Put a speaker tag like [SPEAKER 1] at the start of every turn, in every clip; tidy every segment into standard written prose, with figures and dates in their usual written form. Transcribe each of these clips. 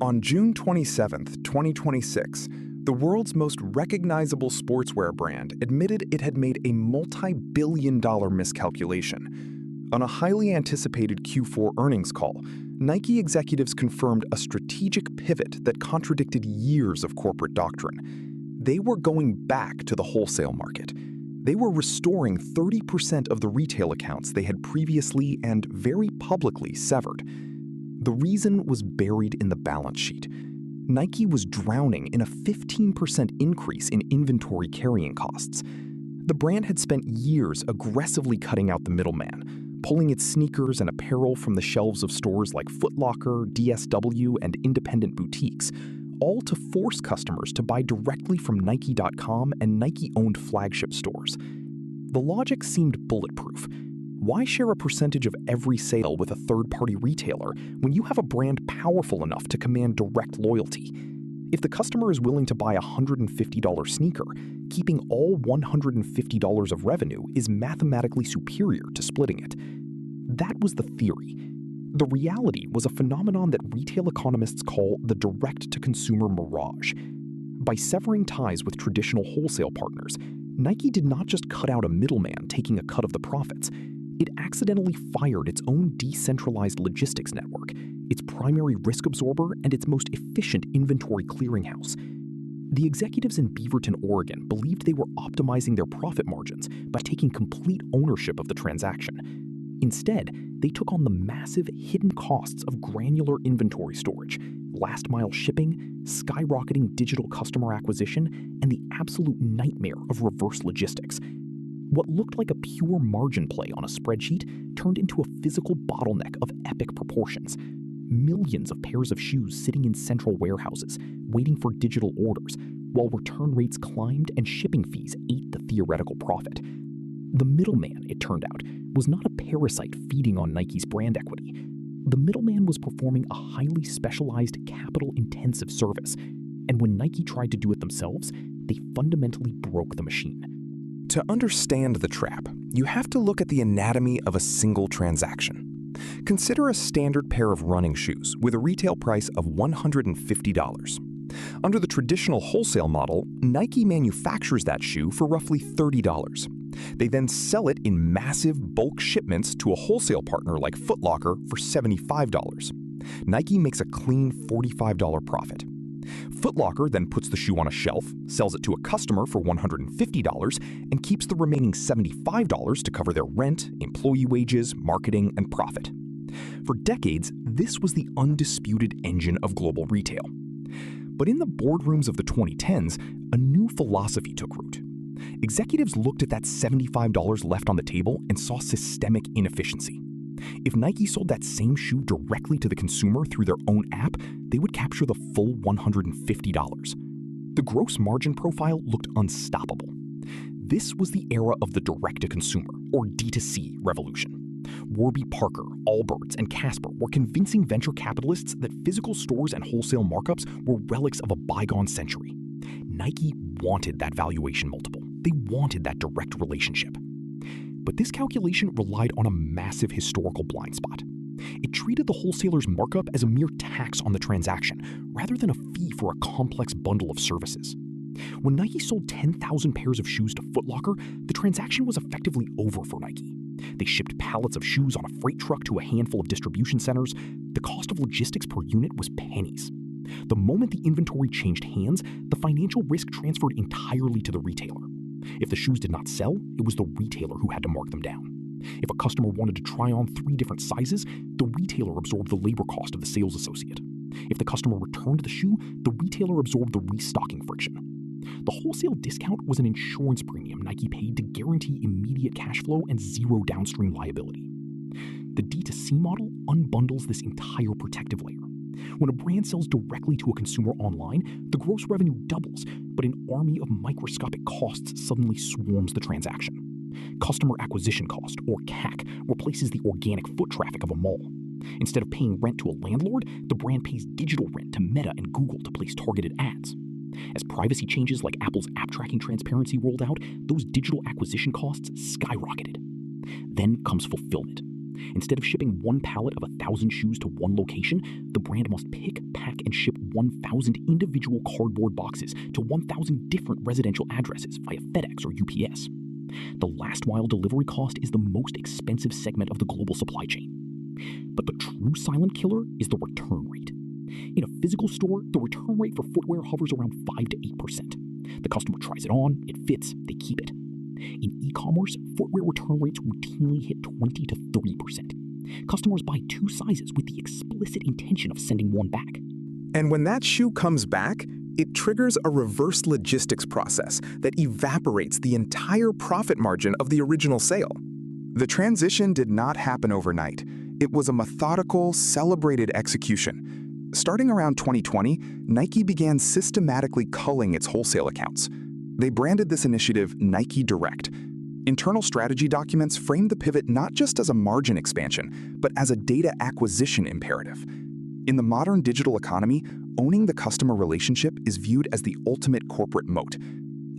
[SPEAKER 1] On June 27, 2026, the world's most recognizable sportswear brand admitted it had made a multi-billion-dollar miscalculation. On a highly anticipated Q4 earnings call, Nike executives confirmed a strategic pivot that contradicted years of corporate doctrine. They were going back to the wholesale market. They were restoring 30% of the retail accounts they had previously and very publicly severed. The reason was buried in the balance sheet. Nike was drowning in a 15% increase in inventory carrying costs. The brand had spent years aggressively cutting out the middleman, pulling its sneakers and apparel from the shelves of stores like Foot Locker, DSW, and independent boutiques, all to force customers to buy directly from Nike.com and Nike-owned flagship stores. The logic seemed bulletproof. Why share a percentage of every sale with a third-party retailer when you have a brand powerful enough to command direct loyalty? If the customer is willing to buy a $150 sneaker, keeping all $150 of revenue is mathematically superior to splitting it. That was the theory. The reality was a phenomenon that retail economists call the direct-to-consumer mirage. By severing ties with traditional wholesale partners, Nike did not just cut out a middleman taking a cut of the profits. It accidentally fired its own decentralized logistics network, its primary risk absorber, and its most efficient inventory clearinghouse. The executives in Beaverton, Oregon believed they were optimizing their profit margins by taking complete ownership of the transaction. Instead, they took on the massive hidden costs of granular inventory storage, last-mile shipping, skyrocketing digital customer acquisition, and the absolute nightmare of reverse logistics. What looked like a pure margin play on a spreadsheet turned into a physical bottleneck of epic proportions. Millions of pairs of shoes sitting in central warehouses, waiting for digital orders, while return rates climbed and shipping fees ate the theoretical profit. The middleman, it turned out, was not a parasite feeding on Nike's brand equity. The middleman was performing a highly specialized, capital-intensive service, and when Nike tried to do it themselves, they fundamentally broke the machine.
[SPEAKER 2] To understand the trap, you have to look at the anatomy of a single transaction. Consider a standard pair of running shoes with a retail price of $150. Under the traditional wholesale model, Nike manufactures that shoe for roughly $30. They then sell it in massive bulk shipments to a wholesale partner like Foot Locker for $75. Nike makes a clean $45 profit. Foot Locker then puts the shoe on a shelf, sells it to a customer for $150, and keeps the remaining $75 to cover their rent, employee wages, marketing, and profit. For decades, this was the undisputed engine of global retail. But in the boardrooms of the 2010s, a new philosophy took root. Executives looked at that $75 left on the table and saw systemic inefficiency. If Nike sold that same shoe directly to the consumer through their own app, they would capture the full $150. The gross margin profile looked unstoppable. This was the era of the direct-to-consumer, or D2C, revolution. Warby Parker, Allbirds, and Casper were convincing venture capitalists that physical stores and wholesale markups were relics of a bygone century. Nike wanted that valuation multiple. They wanted that direct relationship. But this calculation relied on a massive historical blind spot. It treated the wholesaler's markup as a mere tax on the transaction, rather than a fee for a complex bundle of services. When Nike sold 10,000 pairs of shoes to Foot Locker, the transaction was effectively over for Nike. They shipped pallets of shoes on a freight truck to a handful of distribution centers. The cost of logistics per unit was pennies. The moment the inventory changed hands, the financial risk transferred entirely to the retailer. If the shoes did not sell, it was the retailer who had to mark them down. If a customer wanted to try on 3 different sizes, the retailer absorbed the labor cost of the sales associate. If the customer returned the shoe, the retailer absorbed the restocking friction. The wholesale discount was an insurance premium Nike paid to guarantee immediate cash flow and zero downstream liability. The D2C model unbundles this entire protective layer. When a brand sells directly to a consumer online, the gross revenue doubles, but an army of microscopic costs suddenly swarms the transaction. Customer acquisition cost, or CAC, replaces the organic foot traffic of a mall. Instead of paying rent to a landlord, the brand pays digital rent to Meta and Google to place targeted ads. As privacy changes like Apple's app tracking transparency rolled out, those digital acquisition costs skyrocketed. Then comes fulfillment.
[SPEAKER 3] Instead of shipping one pallet of 1,000 shoes to one location, the brand must pick, pack, and ship 1,000 individual cardboard boxes to 1,000 different residential addresses via FedEx or UPS. The last-mile delivery cost is the most expensive segment of the global supply chain. But the true silent killer is the return rate. In a physical store, the return rate for footwear hovers around 5 to 8%. The customer tries it on, it fits, they keep it. In e-commerce, footwear return rates routinely hit 20 to 30%. Customers buy 2 sizes with the explicit intention of sending one back.
[SPEAKER 1] And when that shoe comes back, it triggers a reverse logistics process that evaporates the entire profit margin of the original sale. The transition did not happen overnight. It was a methodical, celebrated execution. Starting around 2020, Nike began systematically culling its wholesale accounts. They branded this initiative Nike Direct. Internal strategy documents framed the pivot not just as a margin expansion, but as a data acquisition imperative. In the modern digital economy, owning the customer relationship is viewed as the ultimate corporate moat.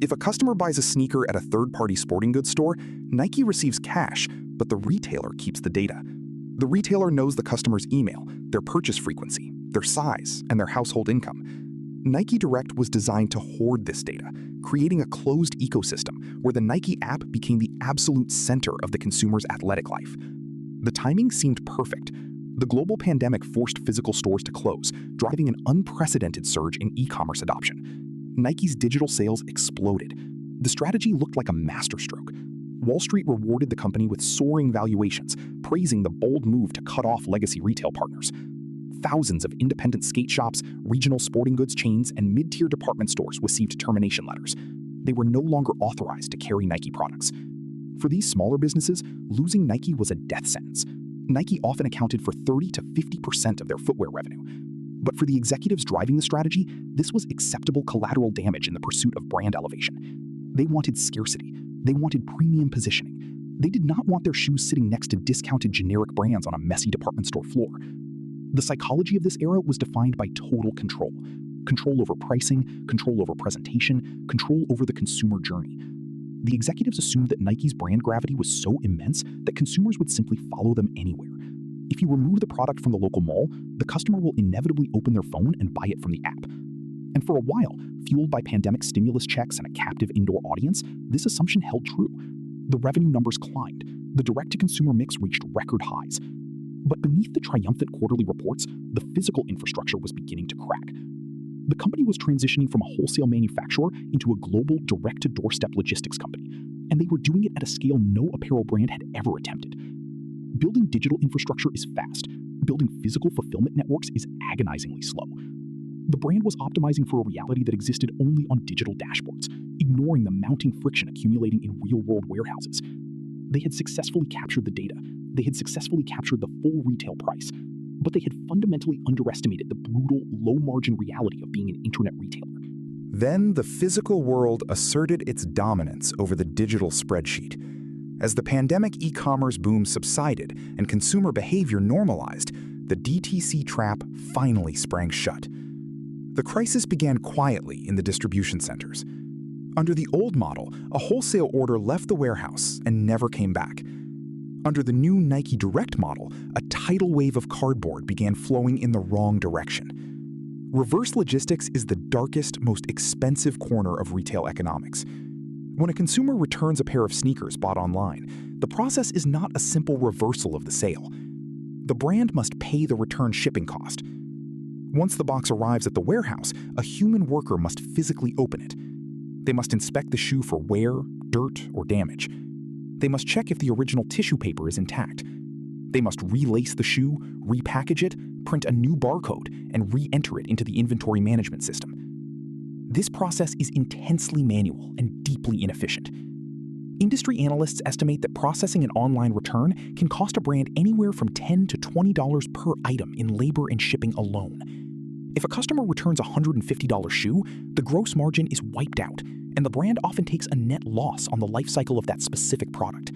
[SPEAKER 1] If a customer buys a sneaker at a third-party sporting goods store, Nike receives cash, but the retailer keeps the data. The retailer knows the customer's email, their purchase frequency, their size, and their household income. Nike Direct was designed to hoard this data, creating a closed ecosystem where the Nike app became the absolute center of the consumer's athletic life. The timing seemed perfect. The global pandemic forced physical stores to close, driving an unprecedented surge in e-commerce adoption. Nike's digital sales exploded. The strategy looked like a masterstroke. Wall Street rewarded the company with soaring valuations, praising the bold move to cut off legacy retail partners. Thousands of independent skate shops, regional sporting goods chains, and mid-tier department stores received termination letters. They were no longer authorized to carry Nike products. For these smaller businesses, losing Nike was a death sentence. Nike often accounted for 30 to 50% of their footwear revenue. But for the executives driving the strategy, this was acceptable collateral damage in the pursuit of brand elevation. They wanted scarcity. They wanted premium positioning. They did not want their shoes sitting next to discounted generic brands on a messy department store floor. The psychology of this era was defined by total control. Control over pricing, control over presentation, control over the consumer journey. The executives assumed that Nike's brand gravity was so immense that consumers would simply follow them anywhere. If you remove the product from the local mall, the customer will inevitably open their phone and buy it from the app. And for a while, fueled by pandemic stimulus checks and a captive indoor audience, this assumption held true. The revenue numbers climbed. The direct-to-consumer mix reached record highs. But beneath the triumphant quarterly reports, the physical infrastructure was beginning to crack. The company was transitioning from a wholesale manufacturer into a global direct-to-doorstep logistics company, and they were doing it at a scale no apparel brand had ever attempted. Building digital infrastructure is fast. Building physical fulfillment networks is agonizingly slow. The brand was optimizing for a reality that existed only on digital dashboards, ignoring the mounting friction accumulating in real-world warehouses. They had successfully captured the data. They had successfully captured the full retail price, but they had fundamentally underestimated the brutal, low-margin reality of being an internet retailer. Then the physical world asserted its dominance over the digital spreadsheet. As the pandemic e-commerce boom subsided and consumer behavior normalized, the D2C Trap finally sprang shut. The crisis began quietly in the distribution centers. Under the old model, a wholesale order left the warehouse and never came back. Under the new Nike Direct model, a tidal wave of cardboard began flowing in the wrong direction. Reverse logistics is the darkest, most expensive corner of retail economics. When a consumer returns a pair of sneakers bought online, the process is not a simple reversal of the sale. The brand must pay the return shipping cost. Once the box arrives at the warehouse, a human worker must physically open it. They must inspect the shoe for wear, dirt, or damage. They must check if the original tissue paper is intact. They must relace the shoe, repackage it, print a new barcode, and re-enter it into the inventory management system. This process is intensely manual and deeply inefficient. Industry analysts estimate that processing an online return can cost a brand anywhere from $10 to $20 per item in labor and shipping alone. If a customer returns a $150 shoe, the gross margin is wiped out, and the brand often takes a net loss on the life cycle of that specific product.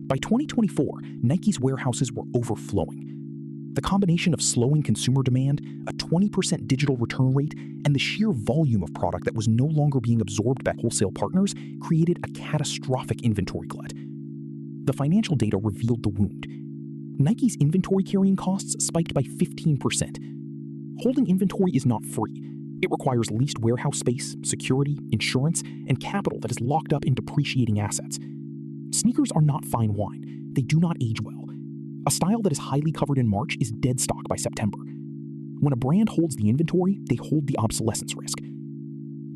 [SPEAKER 1] By 2024, Nike's warehouses were overflowing. The combination of slowing consumer demand, a 20% digital return rate, and the sheer volume of product that was no longer being absorbed by wholesale partners created a catastrophic inventory glut. The financial data revealed the wound.
[SPEAKER 3] Nike's inventory carrying costs spiked by 15%. Holding inventory is not free. It requires leased warehouse space, security, insurance, and capital that is locked up in depreciating assets. Sneakers are not fine wine. They do not age well. A style that is highly covered in March is dead stock by September. When a brand holds the inventory, they hold the obsolescence risk.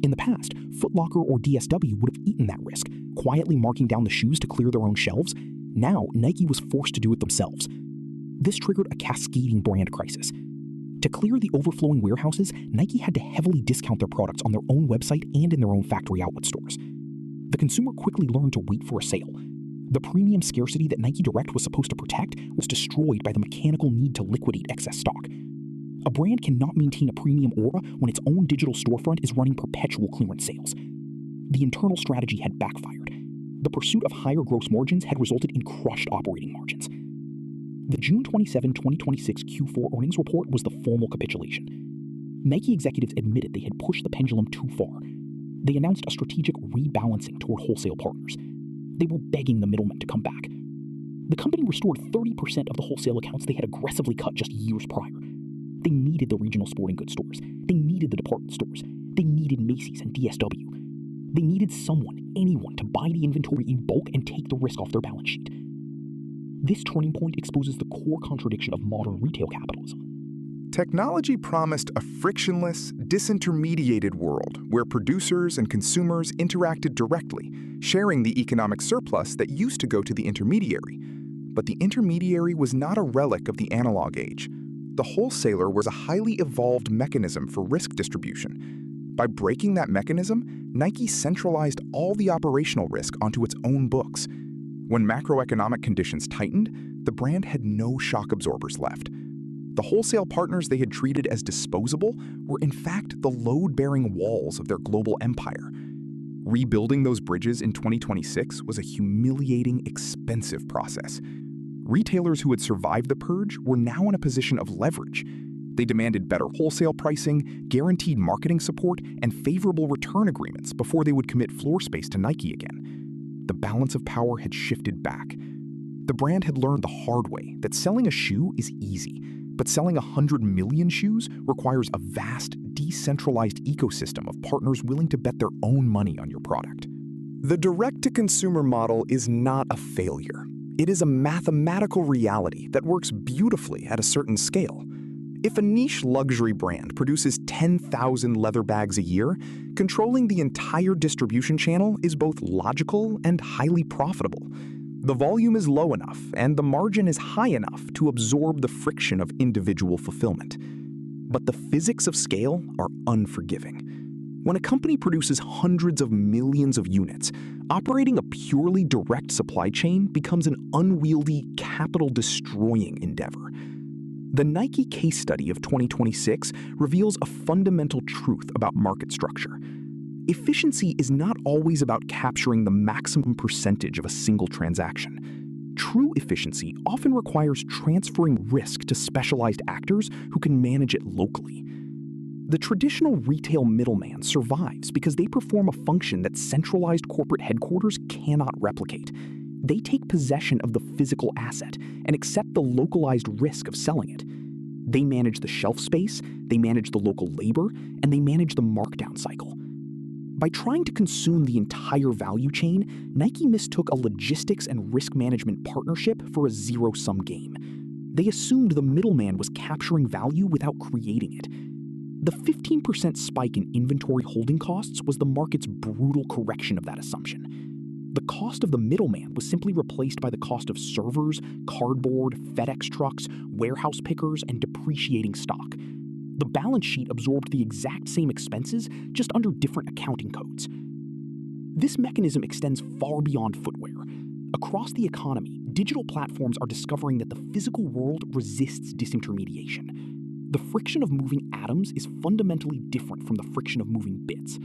[SPEAKER 3] In the past, Foot Locker or DSW would have eaten that risk, quietly marking down the shoes to clear their own shelves. Now, Nike was forced to do it themselves. This triggered a cascading brand crisis. To clear the overflowing warehouses, Nike had to heavily discount their products on their own website and in their own factory outlet stores. The consumer quickly learned to wait for a sale. The premium scarcity that Nike Direct was supposed to protect was destroyed by the mechanical need to liquidate excess stock. A brand cannot maintain a premium aura when its own digital storefront is running perpetual clearance sales. The internal strategy had backfired. The pursuit of higher gross margins had resulted in crushed operating margins. The June 27, 2026 Q4 earnings report was the formal capitulation. Nike executives admitted they had pushed the pendulum too far. They announced a strategic rebalancing toward wholesale partners. They were begging the middlemen to come back. The company restored 30% of the wholesale accounts they had aggressively cut just years prior. They needed the regional sporting goods stores. They needed the department stores. They needed Macy's and DSW. They needed someone, anyone, to buy the inventory in bulk and take the risk off their balance sheet. This turning point exposes the core contradiction of modern retail capitalism.
[SPEAKER 1] Technology promised a frictionless, disintermediated world where producers and consumers interacted directly, sharing the economic surplus that used to go to the intermediary. But the intermediary was not a relic of the analog age. The wholesaler was a highly evolved mechanism for risk distribution. By breaking that mechanism, Nike centralized all the operational risk onto its own books. When macroeconomic conditions tightened, the brand had no shock absorbers left. The wholesale partners they had treated as disposable were in fact the load-bearing walls of their global empire. Rebuilding those bridges in 2026 was a humiliating, expensive process. Retailers who had survived the purge were now in a position of leverage. They demanded better wholesale pricing, guaranteed marketing support, and favorable return agreements before they would commit floor space to Nike again. The balance of power had shifted back. The brand had learned the hard way that selling a shoe is easy, but selling 100 million shoes requires a vast, decentralized ecosystem of partners willing to bet their own money on your product. The direct-to-consumer model is not a failure. It is a mathematical reality that works beautifully at a certain scale. If a niche luxury brand produces 10,000 leather bags a year, controlling the entire distribution channel is both logical and highly profitable. The volume is low enough and the margin is high enough to absorb the friction of individual fulfillment. But the physics of scale are unforgiving. When a company produces hundreds of millions of units, operating a purely direct supply chain becomes an unwieldy, capital-destroying endeavor. The Nike case study of 2026 reveals a fundamental truth about market structure. Efficiency is not always about capturing the maximum percentage of a single transaction. True efficiency often requires transferring risk to specialized actors who can manage it locally. The traditional retail middleman survives because they perform a function that centralized corporate headquarters cannot replicate. They take possession of the physical asset and accept the localized risk of selling it. They manage the shelf space, they manage the local labor, and they manage the markdown cycle. By trying to consume the entire value chain, Nike mistook a logistics and risk management partnership for a zero-sum game. They assumed the middleman was capturing value without creating it. The 15% spike in inventory holding costs was the market's brutal correction of that assumption. The cost of the middleman was simply replaced by the cost of servers, cardboard, FedEx trucks, warehouse pickers, and depreciating stock. The balance sheet absorbed the exact same expenses, just under different accounting codes. This mechanism extends far beyond footwear. Across the economy, digital platforms are discovering that the physical world resists disintermediation. The friction of moving atoms is fundamentally different from the friction of moving bits.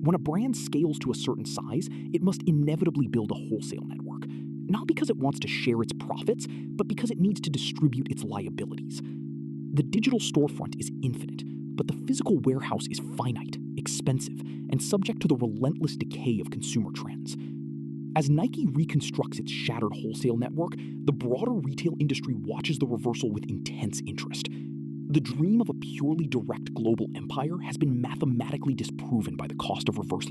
[SPEAKER 1] When a brand scales to a certain size, it must inevitably build a wholesale network, not because it wants to share its profits, but because it needs to distribute its liabilities. The digital storefront is infinite, but the physical warehouse is finite, expensive, and subject to the relentless decay of consumer trends.
[SPEAKER 3] As Nike reconstructs its shattered wholesale network, the broader retail industry watches the reversal with intense interest. The dream of a purely direct global empire has been mathematically disproven by the cost of reverse